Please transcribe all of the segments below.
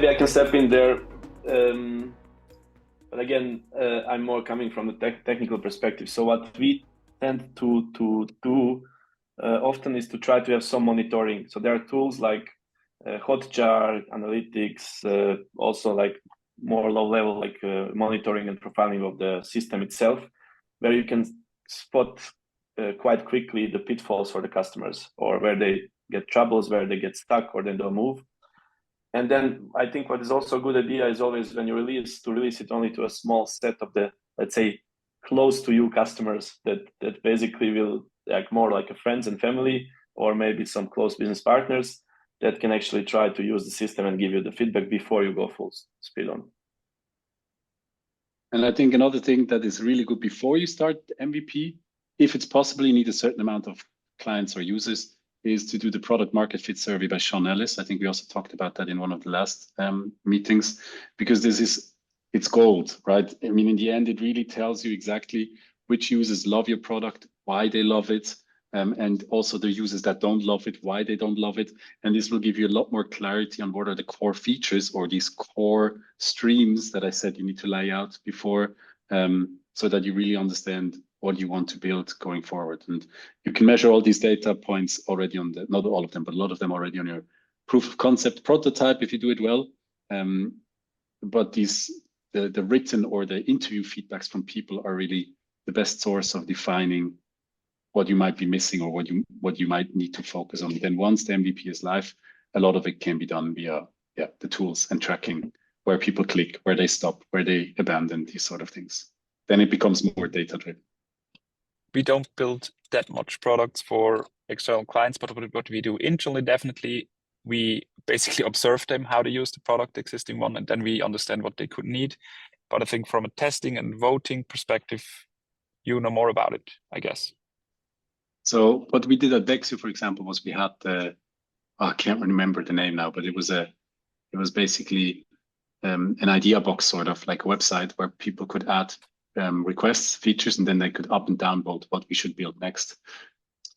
maybe I can step in there. But again, I'm more coming from the technical perspective. So what we tend to do often is to try to have some monitoring. So there are tools like Hotjar, analytics, also like more low level, like monitoring and profiling of the system itself, where you can spot quite quickly the pitfalls for the customers, or where they get troubles, where they get stuck or they don't move. And then I think what is also a good idea is always when you release it only to a small set of the, let's say, close to you customers that basically will like more like a friends and family, or maybe some close business partners that can actually try to use the system and give you the feedback before you go full speed on. And I think another thing that is really good before you start MVP, if it's possible, you need a certain amount of clients or users, is to do the product market fit survey by Sean Ellis. I think we also talked about that in one of the last meetings, because it's gold, right? I mean, in the end, it really tells you exactly which users love your product, why they love it, and also the users that don't love it, why they don't love it. And this will give you a lot more clarity on what are the core features or these core streams that I said you need to lay out before, so that you really understand what you want to build going forward. And you can measure all these data points already on the, not all of them, but a lot of them already on your proof of concept prototype if you do it well. But the written or the interview feedbacks from people are really the best source of defining what you might be missing or what you might need to focus on. Then once the MVP is live, a lot of it can be done via the tools and tracking, where people click, where they stop, where they abandon, these sort of things. Then it becomes more data-driven. We don't build that much products for external clients, but what we do internally, definitely, we basically observe them, how they use the product, the existing one, and then we understand what they could need. But I think from a testing and voting perspective, you know more about it, I guess. So what we did at Dexio, for example, was we had I can't remember the name now, but it was basically an idea box, sort of like a website where people could add requests, features, and then they could up and down vote what we should build next.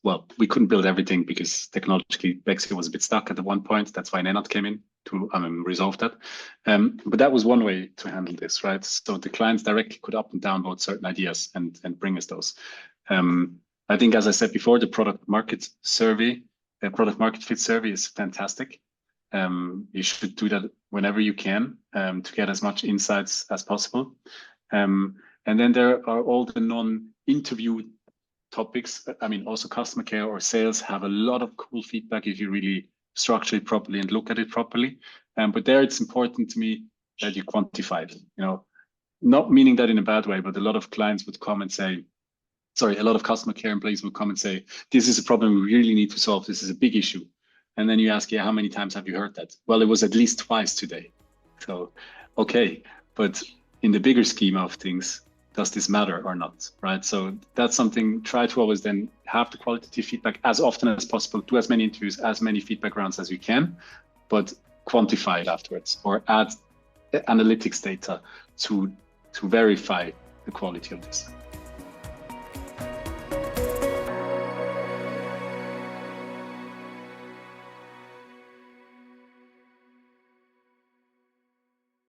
Well, we couldn't build everything because technologically Dexio was a bit stuck at one point. That's why Nenad came in to resolve that. But that was one way to handle this, right? So the clients directly could up and download certain ideas and bring us those. I think, as I said before, the product market fit survey is fantastic. You should do that whenever you can to get as much insights as possible. And then there are all the non-interview topics. I mean, also customer care or sales have a lot of cool feedback if you really structure it properly and look at it properly. But there, it's important to me that you quantify it. You know, not meaning that in a bad way, but a lot of clients would come and say, a lot of customer care employees will come and say, this is a problem we really need to solve. This is a big issue. And then you ask, how many times have you heard that? Well, it was at least twice today. So, okay. But in the bigger scheme of things, does this matter or not, right? So that's something, try to always then have the qualitative feedback as often as possible, do as many interviews, as many feedback rounds as you can, but quantify it afterwards or add analytics data to verify the quality of this.